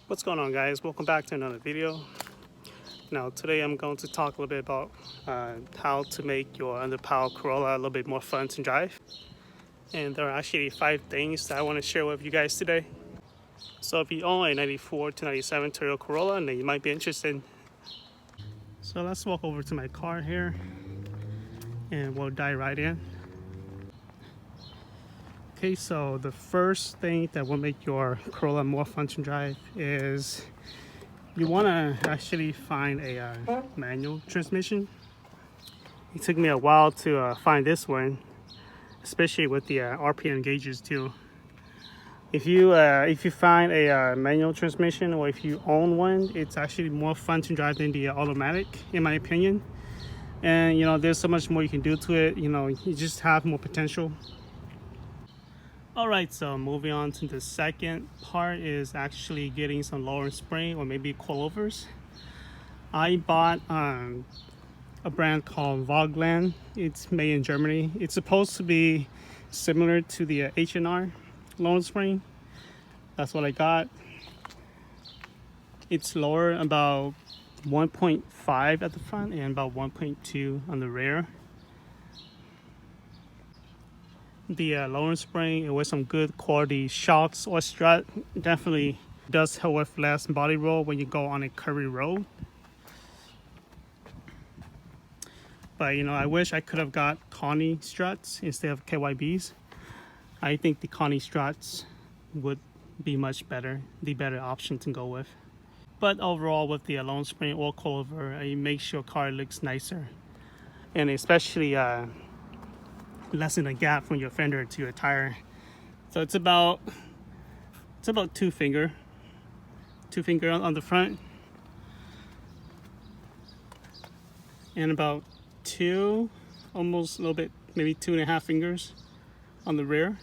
What's going on, guys? Welcome back to another video. Now today I'm going to talk a little bit about how to make your underpowered Corolla a little bit more fun to drive. And there are actually 5 things that I want to share with you guys today. So if you own a 94 to 97 Toyota Corolla, then you might be interested. So let's walk over to my car here and we'll dive right in. Okay, so the first thing that will make your Corolla more fun to drive is you want to actually find a manual transmission. It took me a while to find this one, especially with the RPM gauges too. If you find a manual transmission, or if you own one, it's actually more fun to drive than the automatic, in my opinion. And there's so much more you can do to it. You just have more potential. Alright, so moving on to the second part is actually getting some lower spring or maybe coilovers. I bought a brand called Walkover. It's made in Germany. It's supposed to be similar to the H&R lower spring. That's what I got. It's lower, about 1.5 at the front and about 1.2 on the rear. The lower spring with some good quality shocks or strut definitely does help with less body roll when you go on a curvy road. But I wish I could have got Connie struts instead of KYBs. I think the Connie struts would be much better, the better option to go with. But overall, with the lower spring or coilover, it makes your car looks nicer, and especially lessen the gap from your fender to your tire. So it's about 2 finger on the front, and about 2, almost a little bit, maybe 2.5 fingers on the rear.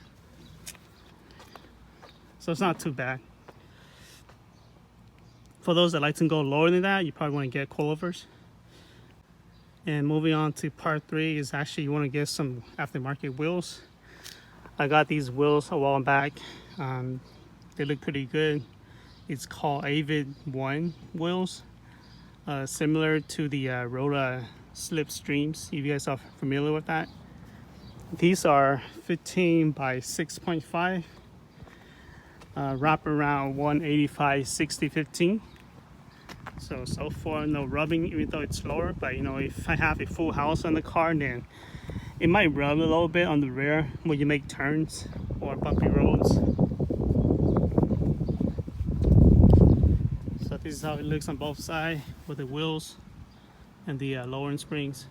So it's not too bad. For those that like to go lower than that, you probably want to get coilovers. And moving on to part 3 is actually you want to get some aftermarket wheels. I got these wheels a while back. They look pretty good. It's called Avid 1 wheels, similar to the Rolla Slipstreams, if you guys are familiar with that. These are 15 by 6.5, wrap around 185 60 15. So far no rubbing, even though it's lower. But if I have a full house on the car, then it might rub a little bit on the rear when you make turns or bumpy roads. So this is how it looks on both sides with the wheels and the lower springs.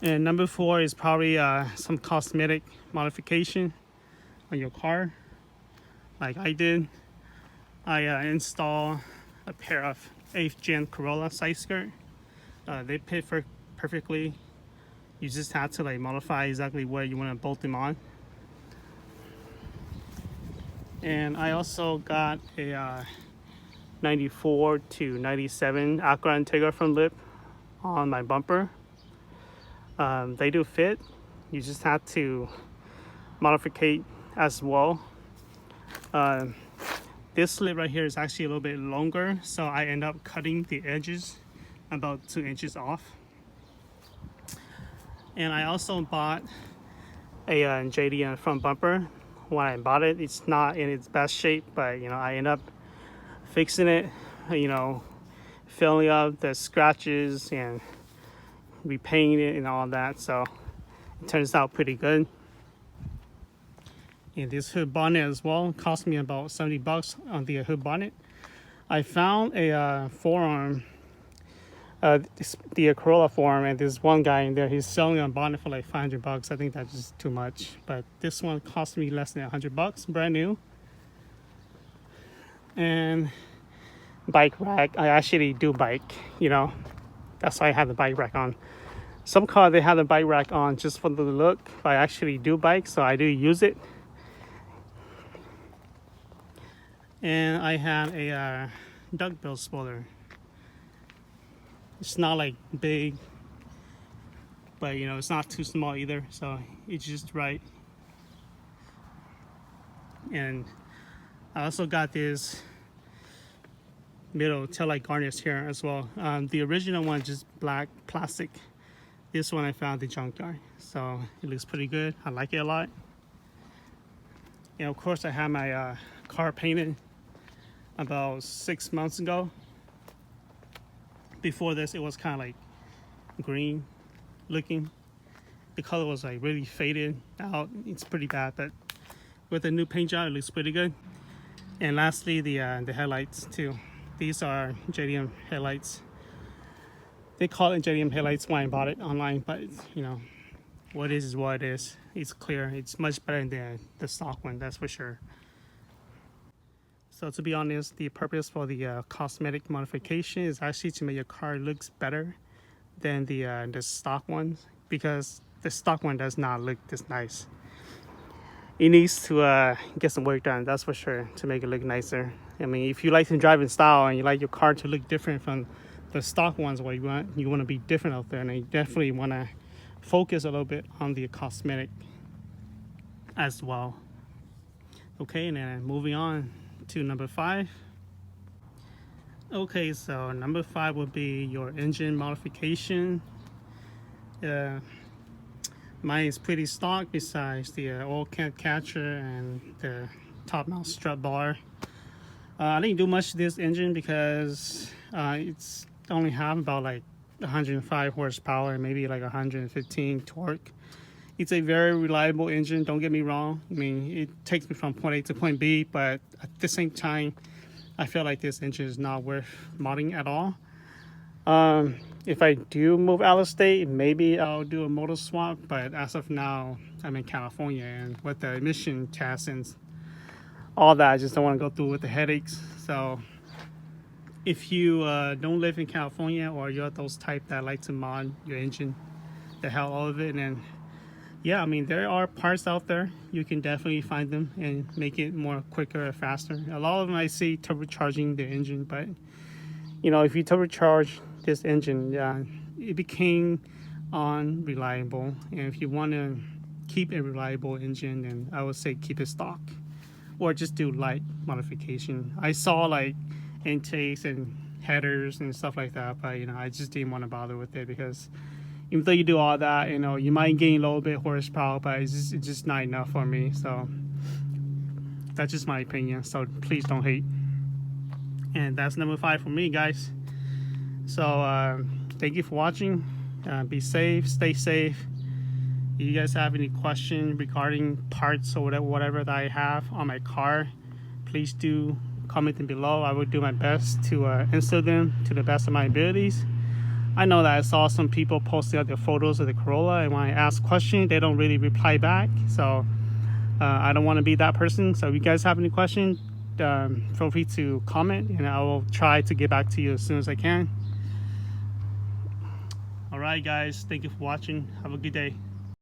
And number 4 is probably some cosmetic modification on your car. Like I did, I installed a pair of 8th gen Corolla side skirt. They fit perfectly. You just have to modify exactly where you want to bolt them on. And I also got a 94 to 97 Acura Integra front lip on my bumper. They do fit. You just have to modify as well. This slit right here is actually a little bit longer, so I end up cutting the edges about 2 inches off. And I also bought a JD front bumper. When I bought it, it's not in its best shape, but I end up fixing it, filling up the scratches and repainting it and all that, so it turns out pretty good. And this hood bonnet as well cost me about $70 on the hood bonnet. I found a forum, the Corolla forum, and there's one guy in there. He's selling a bonnet for like $500. I think that's just too much. But this one cost me less than $100, brand new. And bike rack. I actually do bike. That's why I have the bike rack on. Some cars they have the bike rack on just for the look, but I actually do bike, so I do use it. And I have a duckbill spoiler. It's not big, but it's not too small either, so it's just right. And I also got this middle taillight garnish here as well. The original one just black plastic. This one I found the junkyard, so it looks pretty good. I like it a lot. And of course I had my car painted about 6 months ago. Before this it was kind of like green looking. The color was like really faded out. It's pretty bad, but with the new paint job it looks pretty good. And lastly the headlights too. These are JDM headlights. They call it JDM headlights when I bought it online, but you know, what is what it is. It's clear. It's much better than the stock one, that's for sure. So to be honest, the purpose for the cosmetic modification is actually to make your car looks better than the stock ones, because the stock one does not look this nice. It needs to get some work done, that's for sure, to make it look nicer. I mean, if you like to drive in style and you like your car to look different from the stock ones, where you want to be different out there, and you definitely want to focus a little bit on the cosmetic as well. Okay, and then moving on to number 5. Okay, so number 5 would be your engine modification. Mine is pretty stock besides the oil can catcher and the top mount strut bar. I didn't do much to this engine because it's only have about like 105 horsepower, maybe like 115 torque. It's a very reliable engine, don't get me wrong. I mean, it takes me from point A to point B, but at the same time, I feel like this engine is not worth modding at all. If I do move out of state, maybe I'll do a motor swap, but as of now, I'm in California, and with the emission tests and all that, I just don't want to go through with the headaches. So if you don't live in California, or you're those type that like to mod your engine, the hell all of it, and yeah, I mean, there are parts out there. You can definitely find them and make it more quicker or faster. A lot of them I see turbocharging the engine, but you know, if you turbocharge this engine, it became unreliable. And if you want to keep a reliable engine, then I would say keep it stock, or just do light modification. I saw like intakes and headers and stuff like that, but you know, I just didn't want to bother with it, because even though you do all that, you know, you might gain a little bit horsepower, but it's just not enough for me. So that's just my opinion, so please don't hate. And that's number 5 for me, guys. So thank you for watching. Be safe, stay safe. If you guys have any questions regarding parts or whatever that I have on my car, please do comment them below. I will do my best to answer them to the best of my abilities. I know that I saw some people posting out their photos of the Corolla, and when I ask questions, they don't really reply back. So I don't want to be that person. So if you guys have any questions, feel free to comment, and I will try to get back to you as soon as I can. All right, guys, thank you for watching. Have a good day.